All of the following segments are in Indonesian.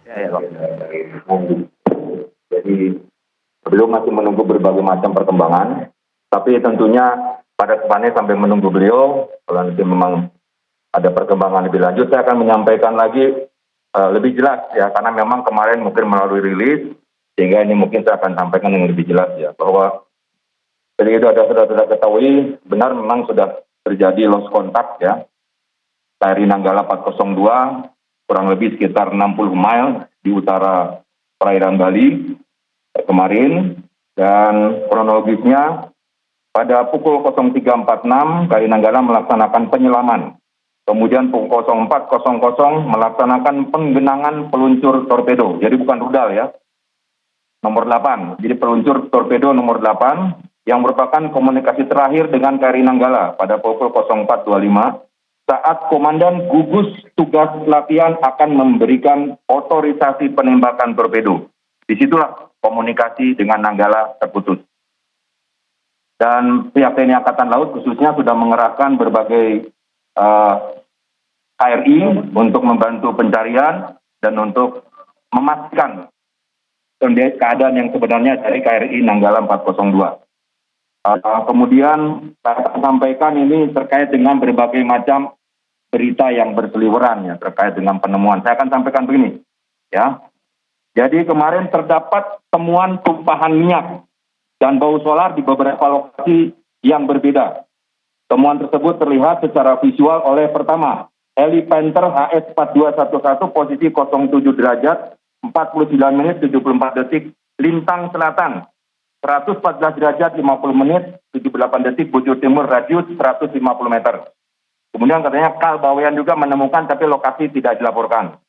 Ya, Pak. Jadi beliau masih menunggu berbagai macam perkembangan, tapi tentunya pada depannya sampai menunggu beliau, kalau nanti memang ada perkembangan lebih lanjut, saya akan menyampaikan lagi lebih jelas ya, karena memang kemarin mungkin melalui rilis, sehingga ini mungkin saya akan sampaikan yang lebih jelas ya, bahwa jadi itu ada sudah ketahui, benar memang sudah terjadi lost contact ya, KRI Nanggala 402, kurang lebih sekitar 60 mile di utara perairan Bali kemarin, dan kronologisnya pada pukul 03.46 KRI Nanggala melaksanakan penyelaman. Kemudian pukul 04.00 melaksanakan penggenangan peluncur torpedo. Jadi bukan rudal ya. Nomor 8. Jadi peluncur torpedo nomor 8 yang merupakan komunikasi terakhir dengan KRI Nanggala pada pukul 04.25 saat Komandan Gugus Tugas Latihan akan memberikan otorisasi penembakan torpedo. Disitulah komunikasi dengan Nanggala terputus. Dan pihak TNI Angkatan Laut khususnya sudah mengerahkan berbagai KRI untuk membantu pencarian dan untuk memastikan keadaan yang sebenarnya dari KRI Nanggala 402. Kemudian saya sampaikan ini terkait dengan berbagai macam berita yang berseliweran ya terkait dengan penemuan. Saya akan sampaikan begini ya. Jadi kemarin terdapat temuan tumpahan minyak dan bau solar di beberapa lokasi yang berbeda. Temuan tersebut terlihat secara visual oleh pertama, heli Panther HS-4211 posisi 07 derajat, 49 menit 74 detik, Lintang Selatan, 114 derajat 50 menit 78 detik, Bujur Timur, radius 150 meter. Kemudian katanya Kal Bawean juga menemukan tapi lokasi tidak dilaporkan.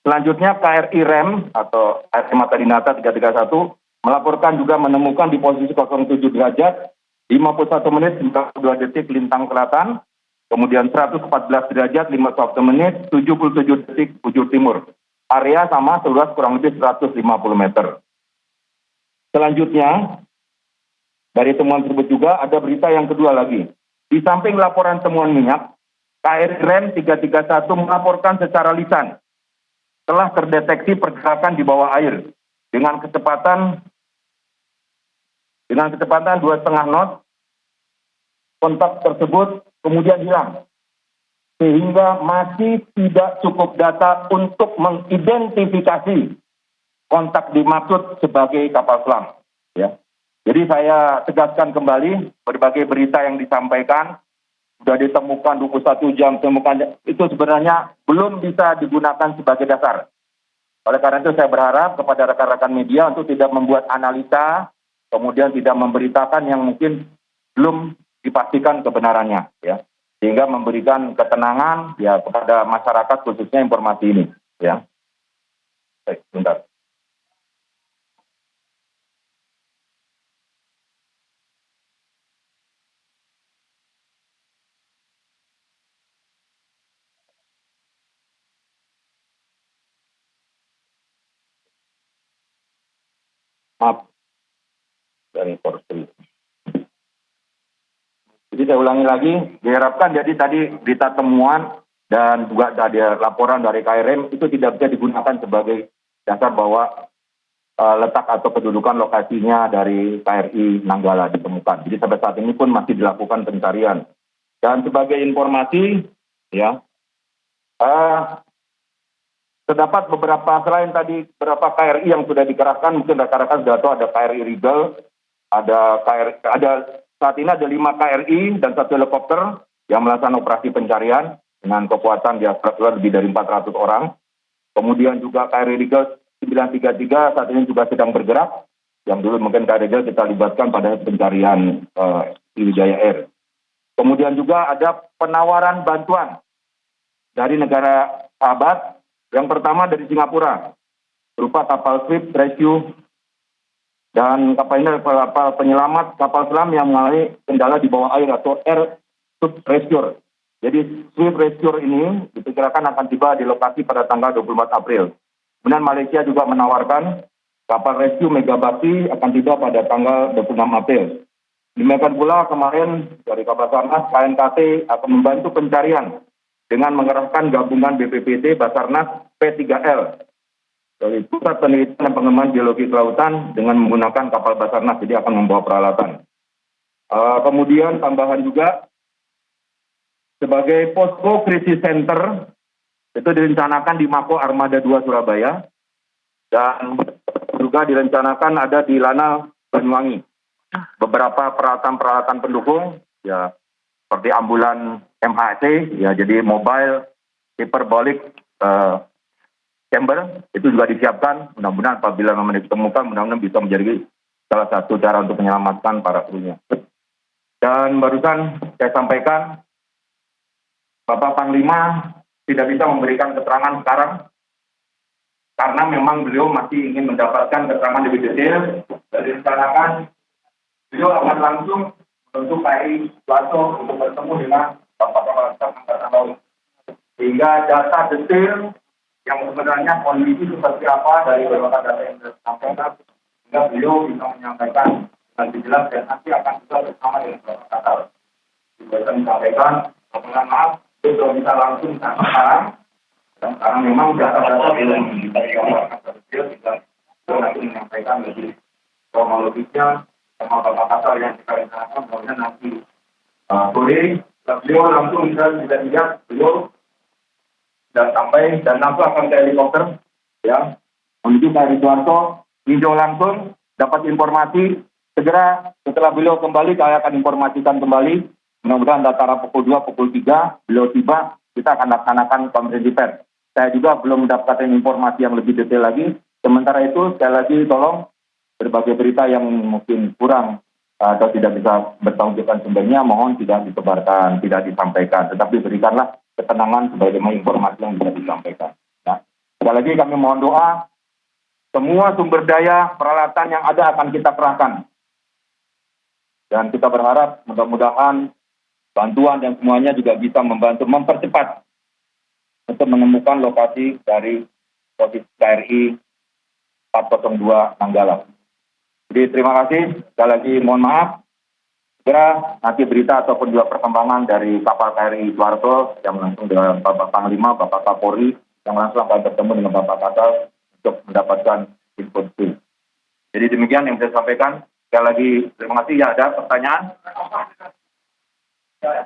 Selanjutnya KRI REM atau KRI Mata Dinata 331 melaporkan juga menemukan di posisi 07 derajat, 51 menit 92 detik Lintang Selatan, kemudian 114 derajat 51 menit 77 detik Bujur Timur. Area sama seluas kurang lebih 150 meter. Selanjutnya, dari temuan tersebut juga ada berita yang kedua lagi. Di samping laporan temuan minyak, KRI REM 331 melaporkan secara lisan telah terdeteksi pergerakan di bawah air dengan kecepatan 2,5 knot. Kontak tersebut kemudian hilang, sehingga masih tidak cukup data untuk mengidentifikasi kontak dimaksud sebagai kapal selam. Ya. Jadi saya tegaskan kembali, berbagai berita yang disampaikan sudah ditemukan 21 jam, itu sebenarnya belum bisa digunakan sebagai dasar. Oleh karena itu saya berharap kepada rekan-rekan media untuk tidak membuat analisa, kemudian tidak memberitakan yang mungkin belum dipastikan kebenarannya, ya, sehingga memberikan ketenangan ya kepada masyarakat khususnya informasi ini, ya. Baik, bentar. Maaf dari Polri. Jadi saya ulangi lagi, diharapkan jadi tadi berita temuan dan juga ada laporan dari KRM itu tidak bisa digunakan sebagai dasar bahwa letak atau kedudukan lokasinya dari KRI Nanggala ditemukan. Jadi sampai saat ini pun masih dilakukan pencarian. Dan sebagai informasi, ya, terdapat beberapa selain tadi beberapa KRI yang sudah dikerahkan, mungkin rekan-rekan sudah tahu ada KRI Regal, ada saat ini ada 5 KRI dan 1 helikopter yang melaksanakan operasi pencarian dengan kekuatan di atas lebih dari 400 orang. Kemudian juga KRI Regal 933 saat ini juga sedang bergerak, yang dulu mungkin KRI Regal kita libatkan pada pencarian Sriwijaya Air. Kemudian juga ada penawaran bantuan dari negara sahabat. Yang pertama dari Singapura, berupa kapal Swift Rescue, dan kapal ini adalah kapal penyelamat kapal selam yang mengalami kendala di bawah air atau Air Swift Rescue. Jadi Swift Rescue ini diperkirakan akan tiba di lokasi pada tanggal 24 April. Kemudian Malaysia juga menawarkan kapal rescue Megabakti akan tiba pada tanggal 26 April. Demikian pula kemarin dari kapal Sarnas, KNKT akan membantu pencarian dengan mengerahkan gabungan BPPT, Basarnas, P3L dari Pusat Penelitian dan Pengembangan Geologi Kelautan dengan menggunakan kapal Basarnas, jadi akan membawa peralatan. Kemudian tambahan juga sebagai posko krisis center itu direncanakan di Mako Armada 2 Surabaya dan juga direncanakan ada di Lanal Banyuwangi. Beberapa peralatan-peralatan pendukung ya seperti ambulan MHC ya, jadi mobile hyperbolic chamber itu juga disiapkan. Mudah-mudahan apabila memang ditemukan, mudah-mudahan bisa menjadi salah satu cara untuk menyelamatkan para krunya. Dan barusan saya sampaikan, Bapak Panglima tidak bisa memberikan keterangan sekarang karena memang beliau masih ingin mendapatkan keterangan lebih detail dan direncanakan beliau akan langsung untuk KRI Suharto untuk bertemu dengan Bapak Kepala Staf Angkatan Laut. Sehingga data detail yang sebenarnya kondisi seperti apa dari beberapa data yang disampaikan, sehingga beliau bisa menyampaikan lebih jelas dan nanti akan juga bersama dengan Bapak Kasal. Bisa disampaikan, mohon maaf, itu belum bisa langsung sekarang, dan karena memang data-data belum bisa dikeluarkan detail, bisa nanti menyampaikan lebih kronologisnya sama Bapak Kasal yang kita rencanakan, kemudian nanti sore beliau langsung bisa lihat beliau dan sampai dan langsung akan ke helikopter ya menuju KRI Suharto, hijau langsung dapat informasi segera setelah beliau kembali saya akan informasikan kembali, mudah-mudahan antara pukul 2 pukul 3 beliau tiba, kita akan laksanakan konferensi pers. Saya juga belum mendapatkan informasi yang lebih detail lagi. Sementara itu sekali lagi tolong berbagai berita yang mungkin kurang atau tidak bisa bertanggung sumbernya mohon tidak disebarkan, tidak disampaikan, tetapi berikanlah ketenangan sebagaimana informasi yang bisa disampaikan. Nah, sekali lagi kami mohon doa, semua sumber daya peralatan yang ada akan kita kerahkan. Dan kita berharap mudah-mudahan bantuan dan semuanya juga bisa membantu mempercepat untuk menemukan lokasi dari posisi KRI 402 Nanggala. Jadi terima kasih, sekali lagi mohon maaf. Segera nanti berita ataupun juga perkembangan dari kapal KRI Suharto yang langsung dengan Bapak Panglima, Bapak Kapolri, yang langsung akan bertemu dengan Bapak Kasal untuk mendapatkan info. Jadi demikian yang saya sampaikan. Sekali lagi terima kasih. Ya, ada pertanyaan? Ya.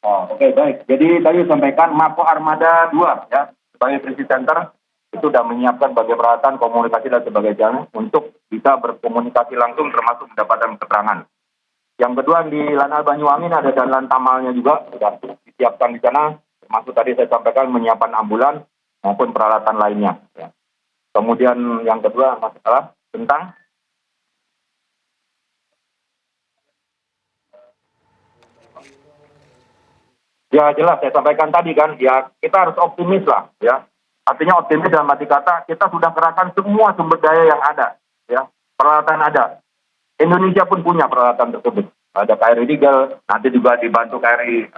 Oke, baik. Jadi tadi sampaikan Mako Armada 2 ya sebagai krisis center itu sudah menyiapkan bagai peralatan komunikasi dan sebagainya untuk bisa berkomunikasi langsung termasuk mendapatkan keterangan. Yang kedua di Lanal Banyuwangi ada jalan tamalnya juga sudah disiapkan di sana, termasuk tadi saya sampaikan menyiapkan ambulan maupun peralatan lainnya. Ya. Kemudian yang kedua masalah tentang ya jelas saya sampaikan tadi kan, ya kita harus optimis lah ya. Artinya optimis dalam arti kata kita sudah kerahkan semua sumber daya yang ada, ya peralatan ada. Indonesia pun punya peralatan tersebut. Ada KRI Rigel, nanti juga dibantu KRI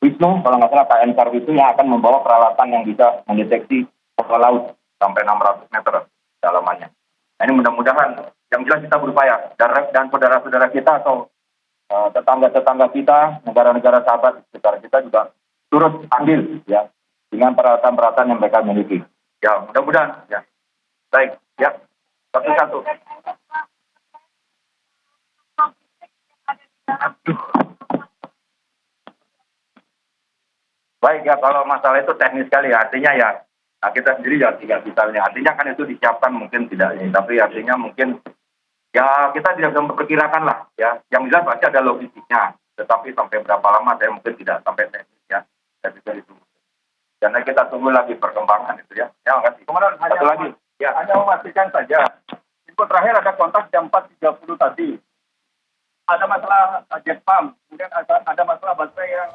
Wisnu, kalau nggak salah KN Kar Wisnu yang akan membawa peralatan yang bisa mendeteksi bawah laut sampai 600 meter dalamannya. Nah, ini mudah-mudahan yang jelas kita berupaya dan saudara-saudara kita atau tetangga-tetangga kita, negara-negara sahabat sekitar kita juga turut andil ya dengan peralatan-peralatan yang mereka miliki. Ya, mudah-mudahan ya. Baik, ya. Satu-satu. Baik ya, kalau masalah itu teknis sekali ya, artinya ya nah kita sendiri ya tidak misalnya, artinya kan itu disiapkan mungkin tidak ini, tapi artinya mungkin ya kita tidak bisa memperkirakan lah ya, yang jelas pasti ada logistiknya, tetapi sampai berapa lama saya mungkin tidak sampai teknis ya, saya bisa ditunggu. Karena kita tunggu lagi perkembangan itu ya. Ya, makasih. Kemudian satu lagi, ya hanya memastikan saja, info terakhir ada kontak jam 4.30 tadi. Ada masalah jet pump, kemudian ada masalah baterai yang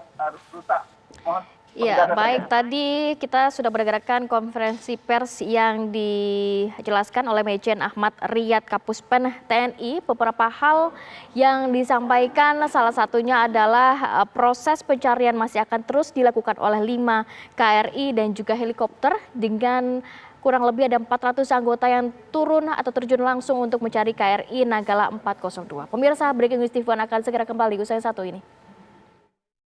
rusak. Mohon Ya, baik. Tadi kita sudah mendengarkan konferensi pers yang dijelaskan oleh Mejen Ahmad Riyad Kapuspen TNI. Beberapa hal yang disampaikan, salah satunya adalah proses pencarian masih akan terus dilakukan oleh 5 KRI dan juga helikopter dengan kurang lebih ada 400 anggota yang turun atau terjun langsung untuk mencari KRI Nanggala 402. Pemirsa, Breaking News TV akan segera kembali usai satu ini.